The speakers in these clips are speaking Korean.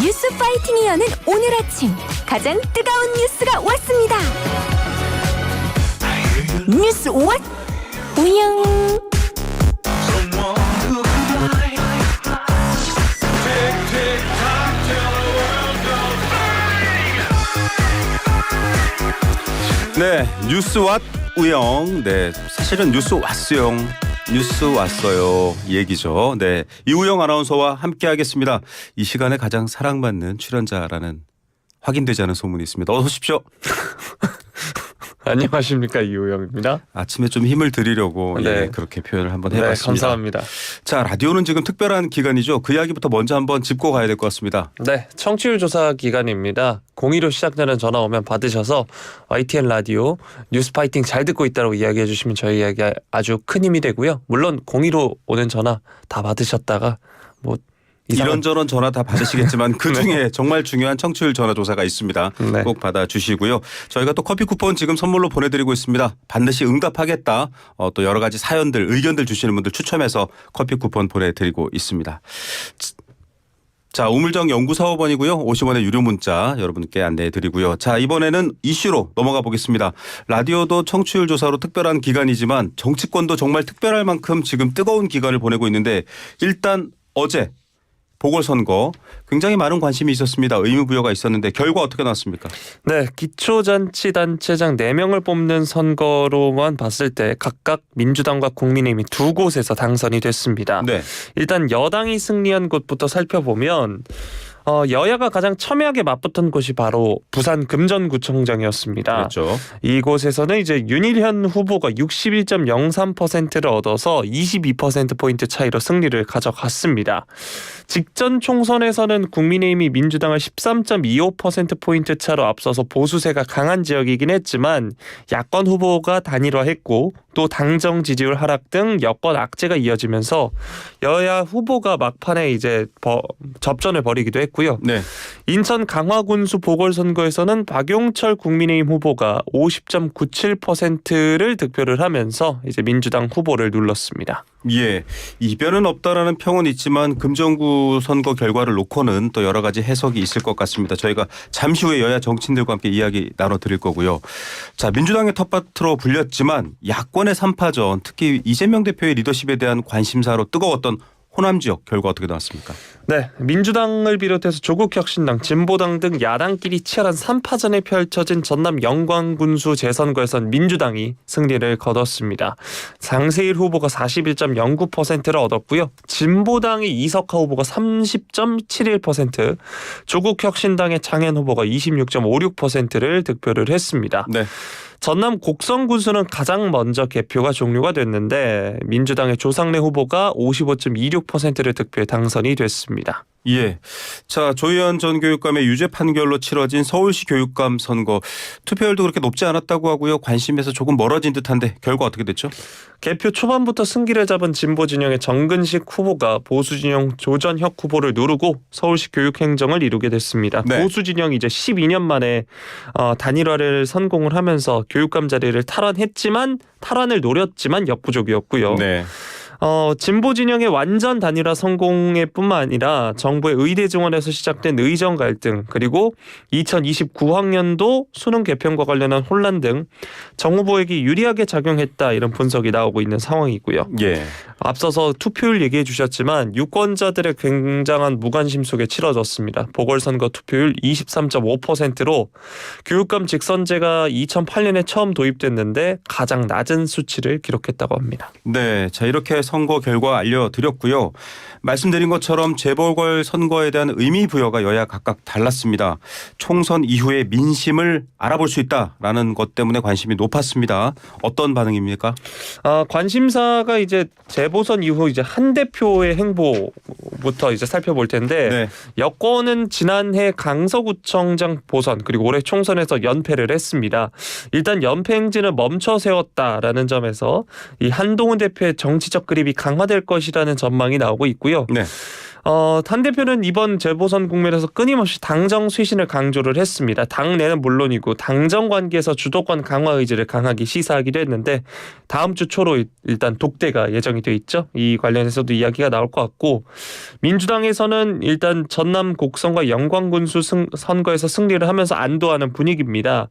뉴스 파이팅이 여는 오늘 아침 가장 뜨거운 뉴스가 왔습니다. 뉴스 왓 우영. 네, 뉴스 왓 우영. 네, 사실은 뉴스 왔어요. 뉴스 왔어요. 이 얘기죠. 네, 이우영 아나운서와 함께하겠습니다. 이 시간에 가장 사랑받는 출연자라는 확인되지 않은 소문이 있습니다. 어서 오십시오. 안녕하십니까, 이우영입니다. 아침에 좀 힘을 드리려고 네. 예, 그렇게 표현을 한번 해봤습니다. 네, 감사합니다. 자, 라디오는 지금 특별한 기간이죠. 그 이야기부터 먼저 한번 짚고 가야 될 것 같습니다. 네, 청취율 조사 기간입니다. 02로 시작되는 전화 오면 받으셔서 YTN 라디오 뉴스 파이팅 잘 듣고 있다고 이야기해 주시면 저희 이야기 아주 큰 힘이 되고요. 물론 02로 오는 전화 다 받으셨다가 뭐 이런저런 전화 다 받으시겠지만 그중에 정말 중요한 청취율 전화 조사가 있습니다. 네. 꼭 받아주시고요. 저희가 또 커피 쿠폰 지금 선물로 보내드리고 있습니다. 반드시 응답하겠다. 또 여러 가지 사연들 의견들 주시는 분들 추첨해서 커피 쿠폰 보내드리고 있습니다. 자, 우물정 연구사업원이고요. 50원의 유료 문자 여러분께 안내해 드리고요. 자, 이번에는 이슈로 넘어가 보겠습니다. 라디오도 청취율 조사로 특별한 기간이지만 정치권도 정말 특별할 만큼 지금 뜨거운 기간을 보내고 있는데 일단 어제 보궐선거 굉장히 많은 관심이 있었습니다. 의무부여가 있었는데 결과 어떻게 나왔습니까? 네, 기초자치단체장 4명을 뽑는 선거로만 봤을 때 각각 민주당과 국민의힘이 두 곳에서 당선이 됐습니다. 네. 일단 여당이 승리한 곳부터 살펴보면 여야가 가장 첨예하게 맞붙은 곳이 바로 부산 금전구청장이었습니다. 그렇죠. 이곳에서는 이제 윤일현 후보가 61.03%를 얻어서 22%포인트 차이로 승리를 가져갔습니다. 직전 총선에서는 국민의힘이 민주당을 13.25%포인트 차로 앞서서 보수세가 강한 지역이긴 했지만 야권 후보가 단일화했고 또 당정 지지율 하락 등 여권 악재가 이어지면서 여야 후보가 막판에 이제 접전을 벌이기도 했고요. 네. 인천 강화군수 보궐선거에서는 박용철 국민의힘 후보가 50.97%를 득표를 하면서 이제 민주당 후보를 눌렀습니다. 예, 이변은 없다라는 평은 있지만 금정구 선거 결과를 놓고는 또 여러 가지 해석이 있을 것 같습니다. 저희가 잠시 후에 여야 정치인들과 함께 이야기 나눠드릴 거고요. 자, 민주당의 텃밭으로 불렸지만 야권의 3파전 특히 이재명 대표의 리더십에 대한 관심사로 뜨거웠던 호남 지역 결과 어떻게 나왔습니까? 네, 민주당을 비롯해서 조국혁신당, 진보당 등 야당끼리 치열한 3파전에 펼쳐진 전남 영광군수 재선거에선 민주당이 승리를 거뒀습니다. 장세일 후보가 41.09%를 얻었고요. 진보당의 이석하 후보가 30.71%, 조국혁신당의 장현 후보가 26.56%를 득표를 했습니다. 네. 전남 곡성군수는 가장 먼저 개표가 종료가 됐는데 민주당의 조상래 후보가 55.26%를 득표해 당선이 됐습니다. 예. 자, 조희연 전 교육감의 유죄 판결로 치러진 서울시 교육감 선거 투표율도 그렇게 높지 않았다고 하고요. 관심에서 조금 멀어진 듯한데 결과 어떻게 됐죠? 개표 초반부터 승기를 잡은 진보 진영의 정근식 후보가 보수 진영 조전혁 후보를 누르고 서울시 교육행정을 이루게 됐습니다. 네. 보수 진영이 이제 12년 만에 단일화를 성공을 하면서 교육감 자리를 탈환을 노렸지만 역부족이었고요. 네. 진보 진영의 완전 단일화 성공에 뿐만 아니라 정부의 의대 증원에서 시작된 의정 갈등 그리고 2029학년도 수능 개편과 관련한 혼란 등 정 후보에게 유리하게 작용했다 이런 분석이 나오고 있는 상황이고요. 예. 앞서서 투표율 얘기해 주셨지만 유권자들의 굉장한 무관심 속에 치러졌습니다. 보궐선거 투표율 23.5%로 교육감 직선제가 2008년에 처음 도입됐는데 가장 낮은 수치를 기록했다고 합니다. 네. 자, 이렇게 선거 결과 알려드렸고요. 말씀드린 것처럼 재보궐선거에 대한 의미 부여가 여야 각각 달랐습니다. 총선 이후에 민심을 알아볼 수 있다라는 것 때문에 관심이 높았습니다. 어떤 반응입니까? 관심사가 이제 재보선 이후 이제 한 대표의 행보부터 이제 살펴볼 텐데 네. 여권은 지난해 강서구청장 보선 그리고 올해 총선에서 연패를 했습니다. 일단 연패 행진을 멈춰 세웠다라는 점에서 이 한동훈 대표의 정치적 그립이 강화될 것이라는 전망이 나오고 있고요. 네. 단 대표는 이번 재보선 국면에서 끊임없이 당정 쇄신을 강조를 했습니다. 당내는 물론이고 당정 관계에서 주도권 강화 의지를 강하게 시사하기도 했는데 다음 주 초로 일단 독대가 예정이 돼 있죠. 이 관련해서도 이야기가 나올 것 같고 민주당에서는 일단 전남 곡성과 영광군수 선거에서 승리를 하면서 안도하는 분위기입니다.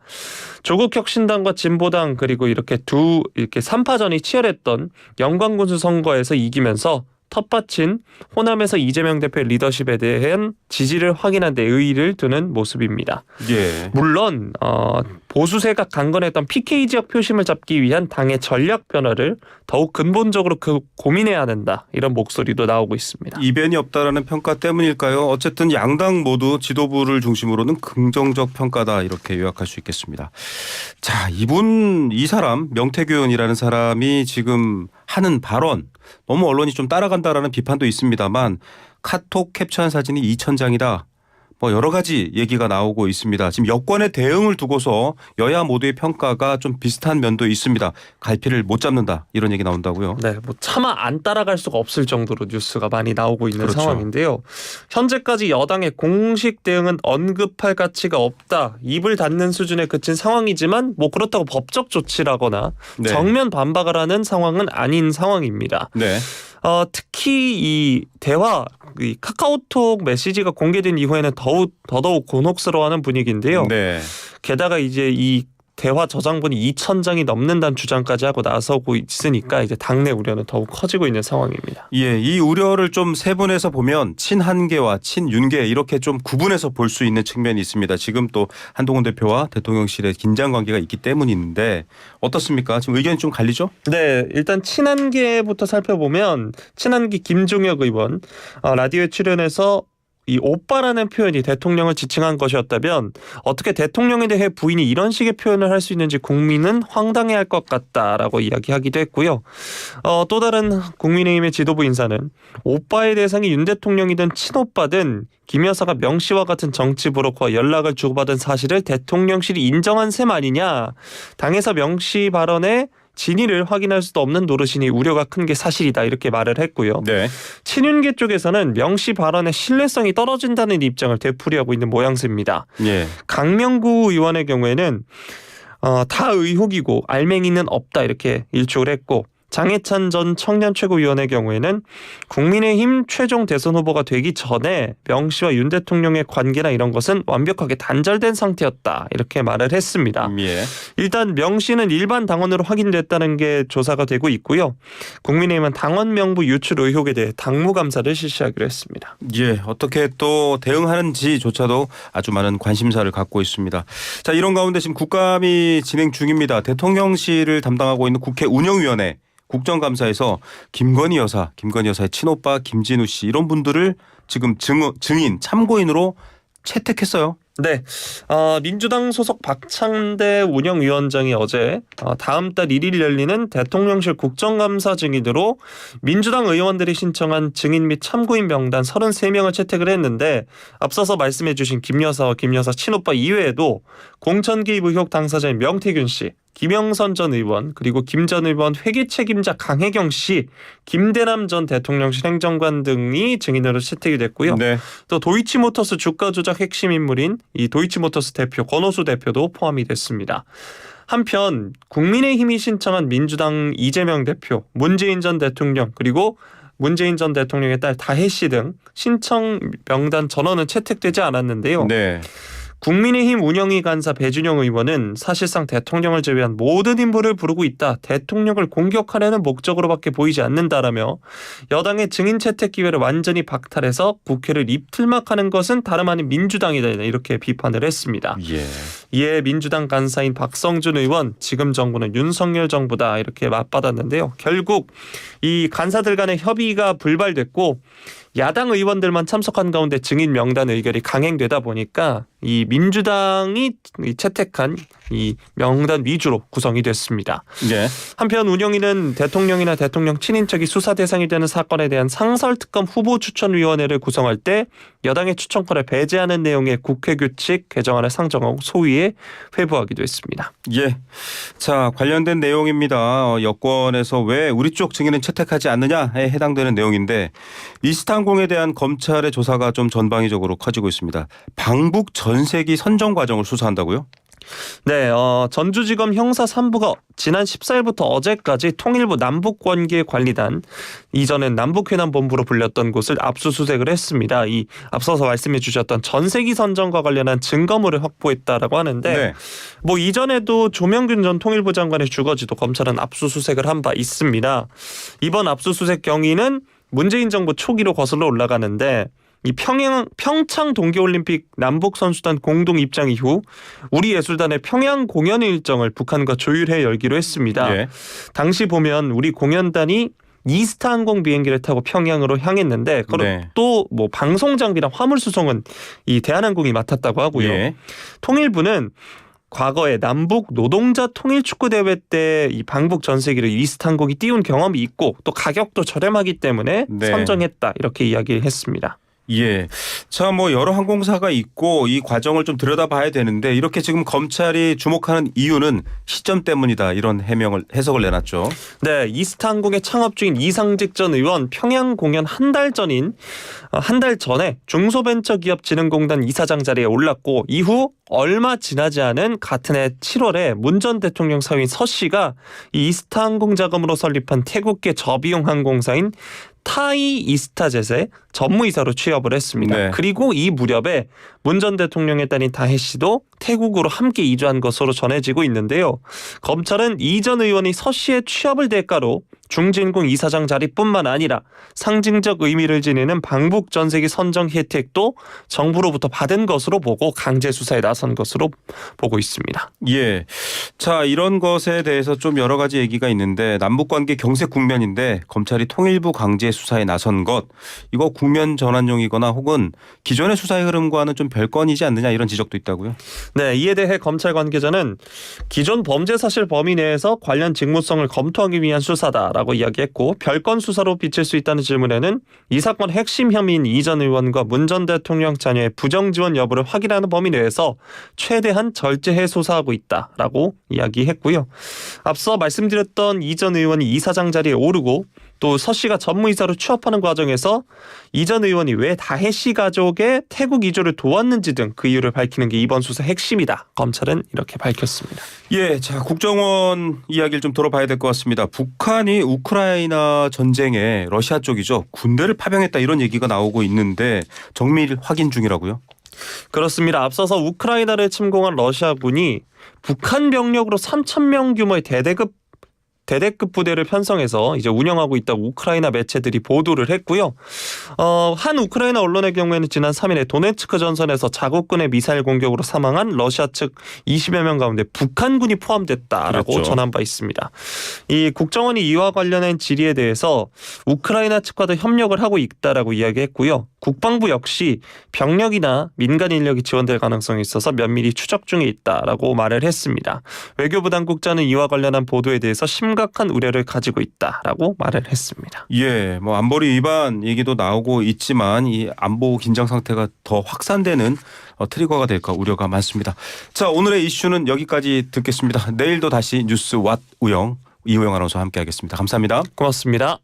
조국혁신당과 진보당 그리고 이렇게 3파전이 치열했던 영광군수 선거에서 이기면서 텃밭인 호남에서 이재명 대표의 리더십에 대한 지지를 확인한 데 의의를 두는 모습입니다. 예. 물론 보수세가 강건했던 PK 지역 표심을 잡기 위한 당의 전략 변화를 더욱 근본적으로 고민해야 한다. 이런 목소리도 나오고 있습니다. 이변이 없다라는 평가 때문일까요? 어쨌든 양당 모두 지도부를 중심으로는 긍정적 평가다 이렇게 요약할 수 있겠습니다. 자, 이 사람 명태균 의원이라는 사람이 지금 하는 발언 너무 언론이 좀 따라간다라는 비판도 있습니다만 카톡 캡처한 사진이 2,000장이다. 뭐 여러 가지 얘기가 나오고 있습니다. 지금 여권의 대응을 두고서 여야 모두의 평가가 좀 비슷한 면도 있습니다. 갈피를 못 잡는다 이런 얘기 나온다고요. 네, 뭐 차마 안 따라갈 수가 없을 정도로 뉴스가 많이 나오고 있는 그렇죠. 상황인데요. 현재까지 여당의 공식 대응은 언급할 가치가 없다. 입을 닫는 수준에 그친 상황이지만 뭐 그렇다고 법적 조치라거나 네. 정면 반박을 하는 상황은 아닌 상황입니다. 네. 특히 이 카카오톡 메시지가 공개된 이후에는 더더욱 곤혹스러워하는 분위기인데요. 네. 게다가 이제 이 대화 저장본이 2,000장이 넘는다는 주장까지 하고 나서고 있으니까 이제 당내 우려는 더욱 커지고 있는 상황입니다. 예, 이 우려를 좀 세분해서 보면 친한계와 친윤계 이렇게 좀 구분해서 볼 수 있는 측면이 있습니다. 지금 또 한동훈 대표와 대통령실의 긴장 관계가 있기 때문인데 어떻습니까? 지금 의견이 좀 갈리죠? 네, 일단 친한계부터 살펴보면 친한계 김종혁 의원 라디오에 출연해서 이 오빠라는 표현이 대통령을 지칭한 것이었다면 어떻게 대통령에 대해 부인이 이런 식의 표현을 할 수 있는지 국민은 황당해할 것 같다라고 이야기하기도 했고요. 또 다른 국민의힘의 지도부 인사는 오빠의 대상이 윤 대통령이든 친오빠든 김 여사가 명 씨와 같은 정치 브로커와 연락을 주고받은 사실을 대통령실이 인정한 셈 아니냐. 당에서 명 씨 발언에 진위를 확인할 수도 없는 노릇이니 우려가 큰 게 사실이다 이렇게 말을 했고요. 네. 친윤계 쪽에서는 명 씨 발언의 신뢰성이 떨어진다는 입장을 되풀이하고 있는 모양새입니다. 예. 강명구 의원의 경우에는 다 의혹이고 알맹이는 없다 이렇게 일축을 했고 장해찬 전 청년 최고위원의 경우에는 국민의힘 최종 대선 후보가 되기 전에 명 씨와 윤 대통령의 관계나 이런 것은 완벽하게 단절된 상태였다 이렇게 말을 했습니다. 예. 일단 명 씨는 일반 당원으로 확인됐다는 게 조사가 되고 있고요. 국민의힘은 당원 명부 유출 의혹에 대해 당무감사를 실시하기로 했습니다. 예, 어떻게 또 대응하는지조차도 아주 많은 관심사를 갖고 있습니다. 자, 이런 가운데 지금 국감이 진행 중입니다. 대통령실을 담당하고 있는 국회 운영위원회 국정감사에서 김건희 여사의 친오빠 김진우 씨 이런 분들을 지금 증인 참고인으로 채택했어요. 네, 민주당 소속 박창대 운영위원장이 어제 다음 달 1일 열리는 대통령실 국정감사 증인으로 민주당 의원들이 신청한 증인 및 참고인 명단 33명을 채택을 했는데 앞서서 말씀해 주신 김 여사와 김 여사 친오빠 이외에도 공천 개입 의혹 당사자인 명태균 씨, 김영선 전 의원 그리고 김 전 의원 회계 책임자 강혜경 씨, 김대남 전 대통령실 행정관 등이 증인으로 채택이 됐고요. 네. 또 도이치모터스 주가 조작 핵심 인물인 이 도이치모터스 대표 권오수 대표도 포함이 됐습니다. 한편 국민의힘이 신청한 민주당 이재명 대표, 문재인 전 대통령 그리고 문재인 전 대통령의 딸 다혜 씨 등 신청 명단 전원은 채택되지 않았는데요. 네. 국민의힘 운영위 간사 배준영 의원은 사실상 대통령을 제외한 모든 인물을 부르고 있다. 대통령을 공격하려는 목적으로밖에 보이지 않는다라며 여당의 증인 채택 기회를 완전히 박탈해서 국회를 입틀막하는 것은 다름 아닌 민주당이다. 이렇게 비판을 했습니다. 예. 이에 민주당 간사인 박성준 의원 지금 정부는 윤석열 정부다 이렇게 맞받았는데요. 결국 이 간사들 간의 협의가 불발됐고 야당 의원들만 참석한 가운데 증인 명단 의결이 강행되다 보니까 이 민주당이 채택한 이 명단 위주로 구성이 됐습니다. 예. 한편 운영위는 대통령이나 대통령 친인척이 수사 대상이 되는 사건에 대한 상설특검 후보추천위원회를 구성할 때 여당의 추천권을 배제하는 내용의 국회 규칙 개정안을 상정하고 소위에 뒤에 회부하기도 했습니다. 예. 자, 관련된 내용입니다. 여권에서 왜 우리 쪽 증인은 채택하지 않느냐에 해당되는 내용인데 이스타항공에 대한 검찰의 조사가 좀 전방위적으로 커지고 있습니다. 방북 전세기 선정 과정을 수사한다고요? 네, 전주지검 형사 3부가 지난 14일부터 어제까지 통일부 남북관계관리단, 이전엔 남북회담본부로 불렸던 곳을 압수수색을 했습니다. 이 앞서서 말씀해 주셨던 전세기 선정과 관련한 증거물을 확보했다라고 하는데 네. 뭐 이전에도 조명균 전 통일부 장관의 주거지도 검찰은 압수수색을 한 바 있습니다. 이번 압수수색 경위는 문재인 정부 초기로 거슬러 올라가는데 이 평창 동계올림픽 남북선수단 공동 입장 이후 우리 예술단의 평양 공연 일정을 북한과 조율해 열기로 했습니다. 예. 당시 보면 우리 공연단이 이스타 항공 비행기를 타고 평양으로 향했는데 네. 또 뭐 방송 장비랑 화물 수송은 이 대한항공이 맡았다고 하고요. 예. 통일부는 과거에 남북 노동자 통일 축구 대회 때 이 방북 전세기를 이스타 항공이 띄운 경험이 있고 또 가격도 저렴하기 때문에 네. 선정했다 이렇게 이야기를 했습니다. 예. 자, 뭐 여러 항공사가 있고 이 과정을 좀 들여다봐야 되는데 이렇게 지금 검찰이 주목하는 이유는 시점 때문이다 이런 해석을 내놨죠. 네, 이스타 항공의 창업 중인 이상직 전 의원 평양 공연 한 달 전에 중소벤처기업진흥공단 이사장 자리에 올랐고 이후 얼마 지나지 않은 같은 해 7월에 문 전 대통령 사위인 서 씨가 이 이스타 항공 자금으로 설립한 태국계 저비용 항공사인 타이 이스타젯의 전무이사로 취업을 했습니다. 네. 그리고 이 무렵에 문 전 대통령의 딸인 다혜 씨도 태국으로 함께 이주한 것으로 전해지고 있는데요. 검찰은 이 전 의원이 서 씨의 취업을 대가로 중진공 이사장 자리뿐만 아니라 상징적 의미를 지니는 방북 전세기 선정 혜택도 정부로부터 받은 것으로 보고 강제 수사에 나선 것으로 보고 있습니다. 예. 자, 이런 것에 대해서 좀 여러 가지 얘기가 있는데 남북관계 경색 국면인데 검찰이 통일부 강제 수사에 나선 것 이거 국면 전환용이거나 혹은 기존의 수사의 흐름과는 좀 별건이지 않느냐 이런 지적도 있다고요? 네, 이에 대해 검찰 관계자는 기존 범죄 사실 범위 내에서 관련 직무성을 검토하기 위한 수사다라고 이야기했고 별건 수사로 비칠 수 있다는 질문에는 이 사건 핵심 혐의인 이 전 의원과 문 전 대통령 자녀의 부정 지원 여부를 확인하는 범위 내에서 최대한 절제해 수사하고 있다라고 이야기했고요. 앞서 말씀드렸던 이 전 의원이 이사장 자리에 오르고 또 서 씨가 전무이사로 취업하는 과정에서 이 전 의원이 왜 다혜 씨 가족의 태국 이주를 도왔는지 등 그 이유를 밝히는 게 이번 수사 핵심이다. 검찰은 이렇게 밝혔습니다. 예, 자 국정원 이야기를 좀 들어봐야 될 것 같습니다. 북한이 우크라이나 전쟁에 러시아 쪽이죠. 군대를 파병했다 이런 얘기가 나오고 있는데 정밀 확인 중이라고요? 그렇습니다. 앞서서 우크라이나를 침공한 러시아군이 북한 병력으로 3,000명 규모의 대대급 부대를 편성해서 이제 운영하고 있다고 우크라이나 매체들이 보도를 했고요. 한 우크라이나 언론의 경우에는 지난 3일에 도네츠크 전선에서 자국군의 미사일 공격으로 사망한 러시아 측 20여 명 가운데 북한군이 포함됐다라고 그렇죠. 전한 바 있습니다. 이 국정원이 이와 관련한 질의에 대해서 우크라이나 측과도 협력을 하고 있다라고 이야기했고요. 국방부 역시 병력이나 민간 인력이 지원될 가능성이 있어서 면밀히 추적 중에 있다라고 말을 했습니다. 외교부 당국자는 이와 관련한 보도에 대해서 심각한 우려를 가지고 있다라고 말을 했습니다. 예, 뭐 안보리 위반 얘기도 나오고 있지만 이 안보 긴장 상태가 더 확산되는 트리거가 될까 우려가 많습니다. 자, 오늘의 이슈는 여기까지 듣겠습니다. 내일도 다시 뉴스 왓 우영 이우영 아나운서와 함께하겠습니다. 감사합니다. 고맙습니다.